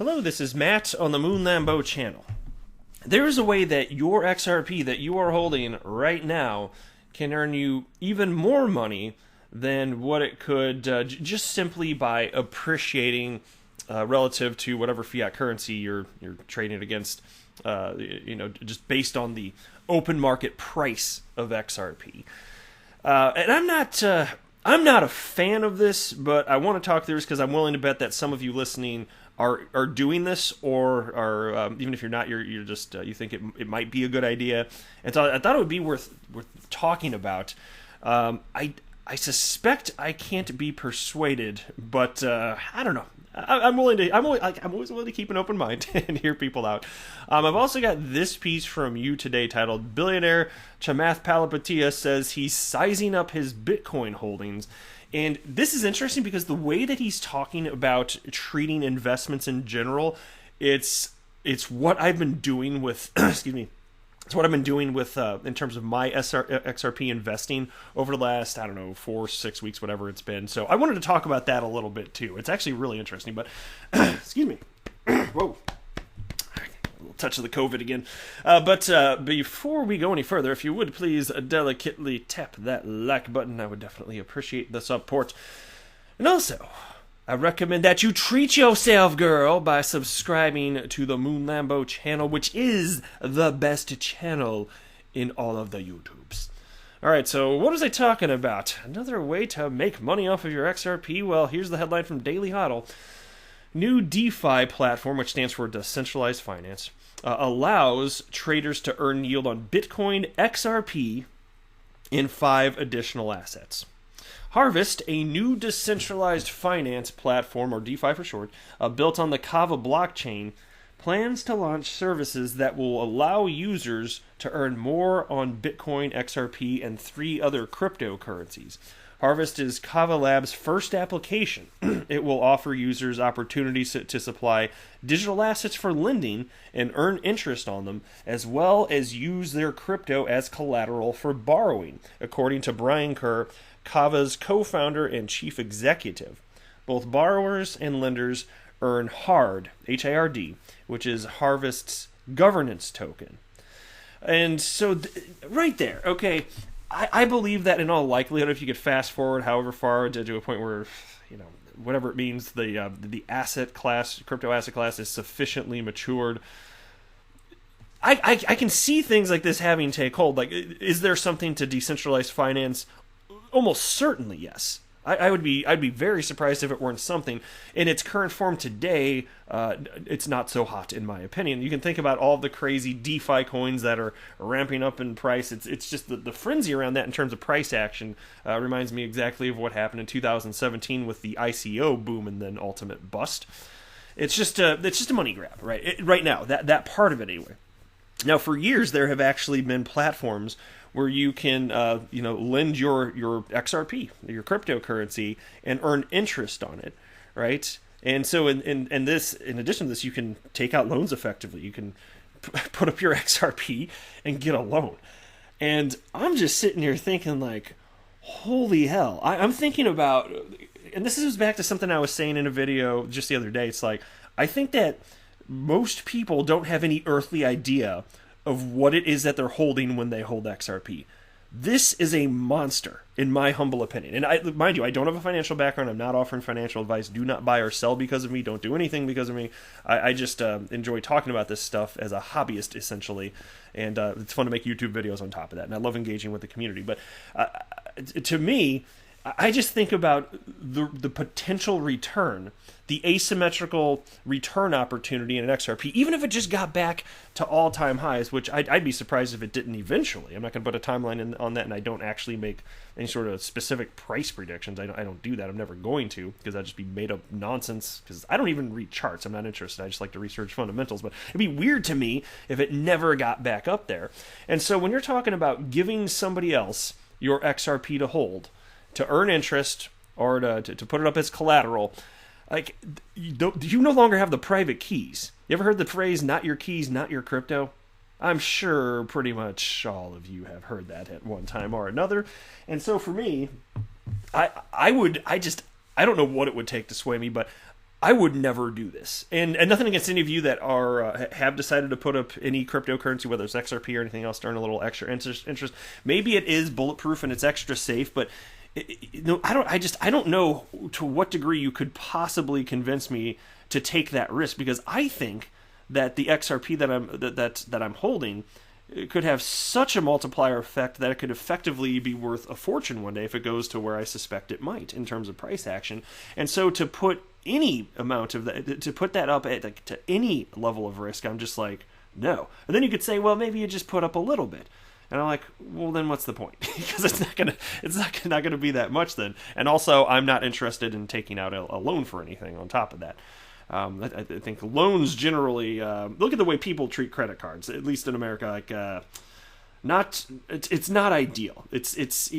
Hello, this is Matt on the Moon Lambo channel. There is a way that your XRP that you are holding right now can earn you even more money than what it could just simply by appreciating relative to whatever fiat currency you're trading against, just based on the open market price of XRP. And I'm not a fan of this, but I want to talk through this because I'm willing to bet that some of you listening are doing this, or are even if you're not, you're just you think it might be a good idea, and so I thought it would be worth talking about. I suspect I can't be persuaded, but I don't know. I'm always willing to keep an open mind and hear people out. I've also got this piece from You Today titled "Billionaire Chamath Palihapitiya says he's sizing up his Bitcoin holdings." And this is interesting because the way that he's talking about treating investments in general, it's what I've been doing with excuse me. It's what I've been doing with in terms of my XRP investing over the last, 4-6 weeks, whatever it's been. So I wanted to talk about that a little bit too. It's actually really interesting, but excuse me. Whoa. Touch of the COVID again. But before we go any further, if you would please delicately tap that like button, I would definitely appreciate the support. And also, I recommend that you treat yourself, girl, by subscribing to the Moon Lambo channel, which is the best channel in all of the YouTubes. Alright, so what was I talking about? Another way to make money off of your XRP? Well, here's the headline from Daily Hodl. New DeFi platform, which stands for Decentralized Finance, allows traders to earn yield on Bitcoin, XRP, and 5 additional assets. Harvest, a new decentralized finance platform, or DeFi for short, built on the Kava blockchain, plans to launch services that will allow users to earn more on Bitcoin, XRP, and 3 other cryptocurrencies. Harvest is Kava Lab's first application. It will offer users opportunities to supply digital assets for lending and earn interest on them, as well as use their crypto as collateral for borrowing, according to Brian Kerr, Kava's co-founder and chief executive. Both borrowers and lenders earn HARD, H-A-R-D, which is Harvest's governance token. And so, right there, okay, I believe that in all likelihood, if you could fast forward however far to a point where, whatever it means, the asset class, crypto asset class is sufficiently matured, I can see things like this having take hold. Like, is there something to decentralized finance? Almost certainly, yes. I'd be very surprised if it weren't something. In its current form today, it's not so hot, in my opinion. You can think about all the crazy DeFi coins that are ramping up in price. It's just the frenzy around that in terms of price action reminds me exactly of what happened in 2017 with the ICO boom and then ultimate bust. It's just a money grab, right? Right now, that part of it anyway. Now, for years, there have actually been platforms where you can, lend your XRP, your cryptocurrency, and earn interest on it, right? And so, in addition to this, you can take out loans effectively. You can put up your XRP and get a loan. And I'm just sitting here thinking, like, holy hell! I'm thinking about, and this is back to something I was saying in a video just the other day. It's like, I think that most people don't have any earthly idea of what it is that they're holding when they hold XRP. This is a monster, in my humble opinion. And mind you, I don't have a financial background. I'm not offering financial advice. Do not buy or sell because of me. Don't do anything because of me. I just enjoy talking about this stuff as a hobbyist, essentially. And it's fun to make YouTube videos on top of that. And I love engaging with the community. But to me, I just think about the potential return, the asymmetrical return opportunity in an XRP, even if it just got back to all-time highs, which I'd be surprised if it didn't eventually. I'm not going to put a timeline on that, and I don't actually make any sort of specific price predictions. I don't do that. I'm never going to, because that'd just be made up nonsense, because I don't even read charts. I'm not interested. I just like to research fundamentals. But it'd be weird to me if it never got back up there. And so when you're talking about giving somebody else your XRP to hold, to earn interest, or to put it up as collateral, like, you no longer have the private keys. You ever heard the phrase, not your keys, not your crypto? I'm sure pretty much all of you have heard that at one time or another. And so for me, I don't know what it would take to sway me, but I would never do this. And nothing against any of you that are have decided to put up any cryptocurrency, whether it's XRP or anything else, to earn a little extra interest. Maybe it is bulletproof and it's extra safe, but I don't know to what degree you could possibly convince me to take that risk, because I think that the XRP that I'm holding could have such a multiplier effect that it could effectively be worth a fortune one day if it goes to where I suspect it might in terms of price action. And so to put any amount of that, to put that up at to any level of risk, I'm just like, no. And then you could say, well, maybe you just put up a little bit. And I'm like, well, then what's the point? Because it's not gonna be that much then. And also, I'm not interested in taking out a loan for anything on top of that. I think loans generally, look at the way people treat credit cards, at least in America, like, it's not ideal. It's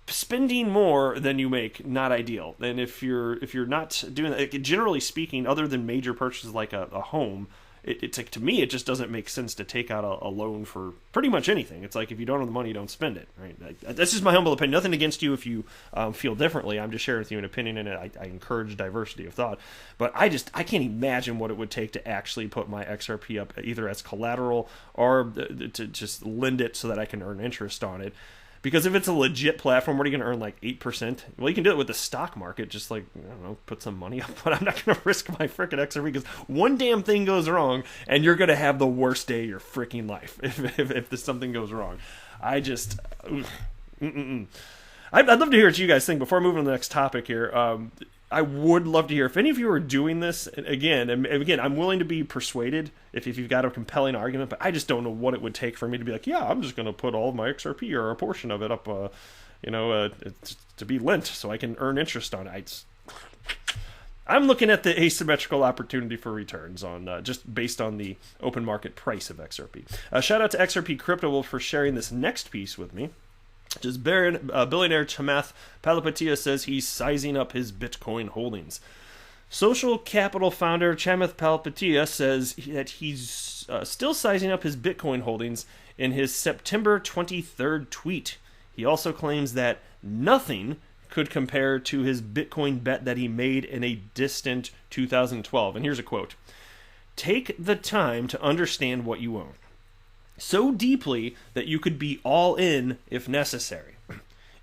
spending more than you make, not ideal. And if you're not doing that, generally speaking, other than major purchases like a home, it's like, to me, it just doesn't make sense to take out a loan for pretty much anything. It's like, if you don't have the money, you don't spend it, right? That's just my humble opinion. Nothing against you if you feel differently. I'm just sharing with you an opinion, and I encourage diversity of thought. But I can't imagine what it would take to actually put my XRP up either as collateral or to just lend it so that I can earn interest on it. Because if it's a legit platform, what are you going to earn, like 8%? Well, you can do it with the stock market, just like, I don't know, put some money up. But I'm not going to risk my frickin' XRP, because one damn thing goes wrong, and you're going to have the worst day of your freaking life if something goes wrong. I just... I'd love to hear what you guys think. Before moving on to the next topic here, I would love to hear if any of you are doing this. Again, I'm willing to be persuaded if you've got a compelling argument, but I just don't know what it would take for me to be like, yeah, I'm just going to put all of my XRP or a portion of it up, to be lent so I can earn interest on it. I'm looking at the asymmetrical opportunity for returns on just based on the open market price of XRP. Shout out to XRP Crypto Wolf for sharing this next piece with me. Just billionaire Chamath Palihapitiya says he's sizing up his Bitcoin holdings. Social Capital founder Chamath Palihapitiya says that he's still sizing up his Bitcoin holdings in his September 23rd tweet. He also claims that nothing could compare to his Bitcoin bet that he made in a distant 2012. And here's a quote: "Take the time to understand what you own. So deeply that you could be all in if necessary.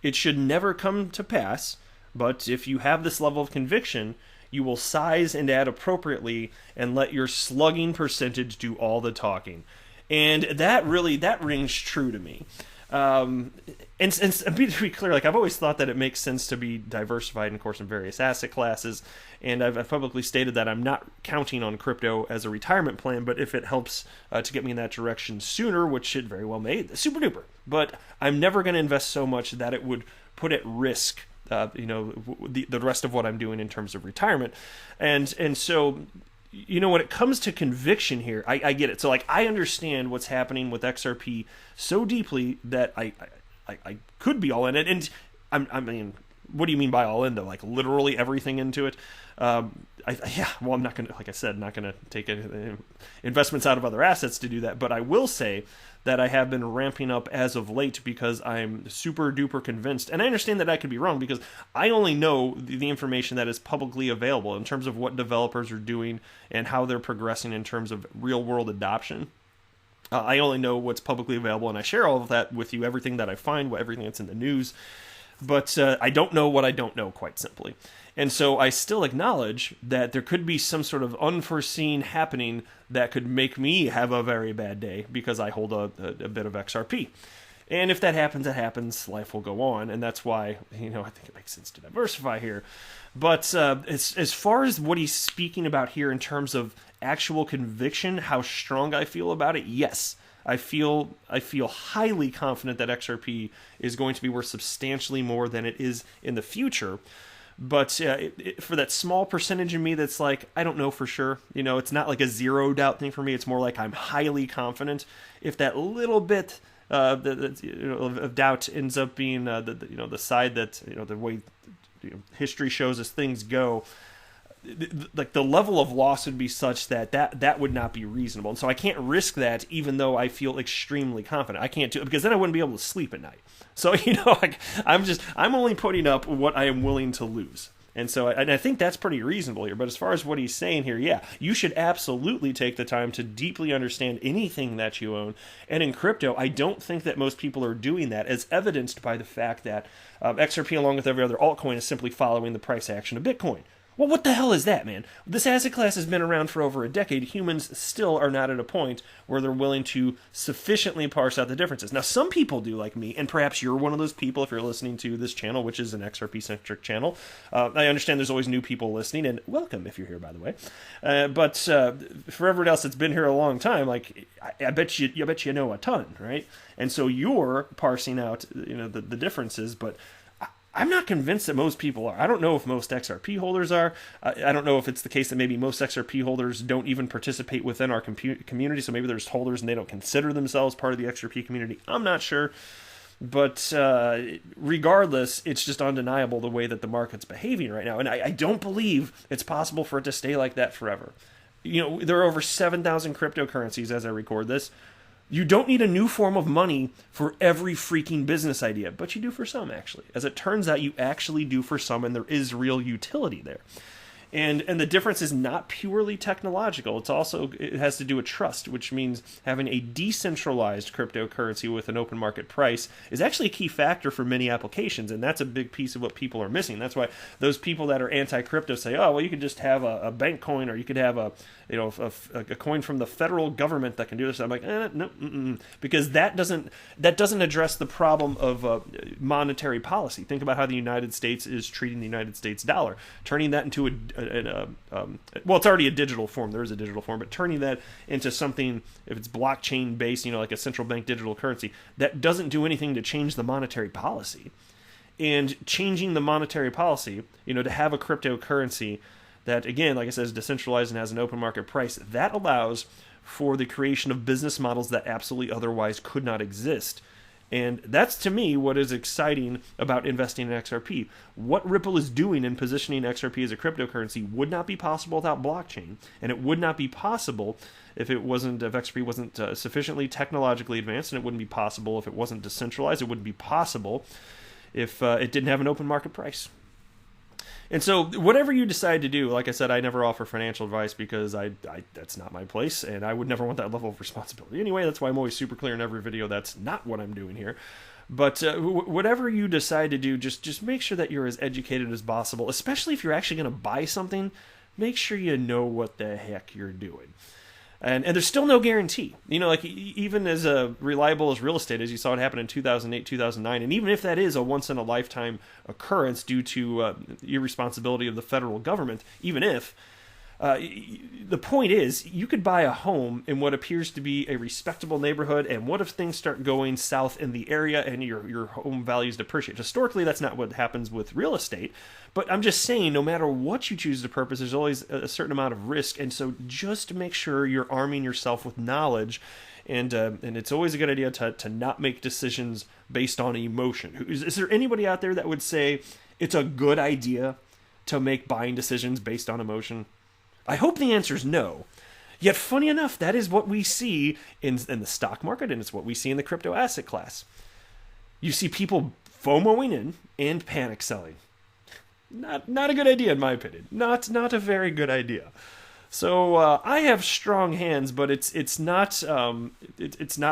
It should never come to pass, but if you have this level of conviction, you will size and add appropriately and let your slugging percentage do all the talking." And that rings true to me. And to be clear, like, I've always thought that it makes sense to be diversified, of course, in various asset classes, and I've publicly stated that I'm not counting on crypto as a retirement plan, but if it helps to get me in that direction sooner, which it very well may, super duper. But I'm never going to invest so much that it would put at risk the rest of what I'm doing in terms of retirement. And so, when it comes to conviction here, I get it. So, like, I understand what's happening with XRP so deeply that I could be all in it. And I mean, what do you mean by all in, though? Like, literally everything into it? I'm not going to, like I said, not going to take investments out of other assets to do that. But I will say that I have been ramping up as of late because I'm super duper convinced. And I understand that I could be wrong because I only know the information that is publicly available in terms of what developers are doing and how they're progressing in terms of real world adoption. I only know what's publicly available, and I share all of that with you, everything that I find, everything that's in the news. But I don't know what I don't know, quite simply. And so I still acknowledge that there could be some sort of unforeseen happening that could make me have a very bad day because I hold a bit of XRP. And if that happens, it happens. Life will go on. And that's why, I think it makes sense to diversify here. But as far as what he's speaking about here in terms of actual conviction, how strong I feel about it, yes. I feel highly confident that XRP is going to be worth substantially more than it is in the future. But for that small percentage of me that's like, I don't know for sure. It's not like a zero doubt thing for me. It's more like I'm highly confident. If that little bit of doubt ends up being the side that the way history shows us things go, like the level of loss would be such that would not be reasonable. And so I can't risk that, even though I feel extremely confident. I can't do it because then I wouldn't be able to sleep at night. So, I'm only putting up what I am willing to lose. And so I think that's pretty reasonable here. But as far as what he's saying here, yeah, you should absolutely take the time to deeply understand anything that you own. And in crypto, I don't think that most people are doing that, as evidenced by the fact that XRP, along with every other altcoin, is simply following the price action of Bitcoin. Well, what the hell is that, man? This asset class has been around for over a decade. Humans still are not at a point where they're willing to sufficiently parse out the differences. Now, some people do, like me, and perhaps you're one of those people if you're listening to this channel, which is an XRP-centric channel. I understand there's always new people listening, and welcome if you're here, by the way. But for everyone else that's been here a long time, like I bet you know a ton, right? And so you're parsing out, the differences, but I'm not convinced that most people are. I don't know if most XRP holders are. I don't know if it's the case that maybe most XRP holders don't even participate within our community, so maybe there's holders and they don't consider themselves part of the XRP community. I'm not sure. But regardless, it's just undeniable the way that the market's behaving right now. And I don't believe it's possible for it to stay like that forever. There are over 7,000 cryptocurrencies as I record this. You don't need a new form of money for every freaking business idea, but you do for some, actually. As it turns out, you actually do for some, and there is real utility there. And the difference is not purely technological. It has to do with trust, which means having a decentralized cryptocurrency with an open market price is actually a key factor for many applications, and that's a big piece of what people are missing. That's why those people that are anti-crypto say, oh, well, you could just have a bank coin, or you could have a coin from the federal government that can do this. I'm like, no, because that doesn't address the problem of monetary policy. Think about how the United States is treating the United States dollar, turning that into it's already a digital form. There is a digital form, but turning that into something, if it's blockchain based, like a central bank digital currency, that doesn't do anything to change the monetary policy. And changing the monetary policy, to have a cryptocurrency that, again, like I said, is decentralized and has an open market price, that allows for the creation of business models that absolutely otherwise could not exist. And that's, to me, what is exciting about investing in XRP. What Ripple is doing in positioning XRP as a cryptocurrency would not be possible without blockchain, and it would not be possible if XRP wasn't sufficiently technologically advanced, and it wouldn't be possible if it wasn't decentralized. It wouldn't be possible if it didn't have an open market price. And so whatever you decide to do, like I said, I never offer financial advice because I that's not my place, and I would never want that level of responsibility. Anyway, that's why I'm always super clear in every video that's not what I'm doing here. But whatever you decide to do, just make sure that you're as educated as possible, especially if you're actually going to buy something. Make sure you know what the heck you're doing. And there's still no guarantee. Even as reliable as real estate is, you saw it happen in 2008, 2009. And even if that is a once-in-a-lifetime occurrence due to irresponsibility of the federal government, even if, the point is, you could buy a home in what appears to be a respectable neighborhood, and what if things start going south in the area and your home values depreciate? Historically, that's not what happens with real estate, but I'm just saying, no matter what you choose to purpose, there's always a certain amount of risk, and so just make sure you're arming yourself with knowledge, and it's always a good idea to not make decisions based on emotion. Is there anybody out there that would say it's a good idea to make buying decisions based on emotion? I hope the answer is no. Yet, funny enough, that is what we see in the stock market, and it's what we see in the crypto asset class. You see people FOMOing in and panic selling. Not a good idea, in my opinion. Not a very good idea. So I have strong hands, but it's not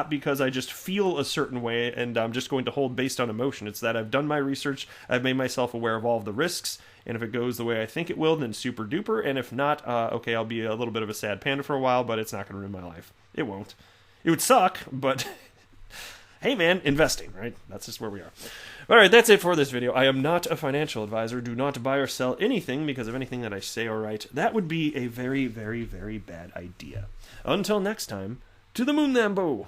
because I just feel a certain way and I'm just going to hold based on emotion. It's that I've done my research, I've made myself aware of all of the risks, and if it goes the way I think it will, then super duper. And if not, okay, I'll be a little bit of a sad panda for a while, but it's not going to ruin my life. It won't. It would suck, but hey man, investing, right? That's just where we are. All right, that's it for this video. I am not a financial advisor. Do not buy or sell anything because of anything that I say or write. That would be a very, very, very bad idea. Until next time, to the moon, Lambo!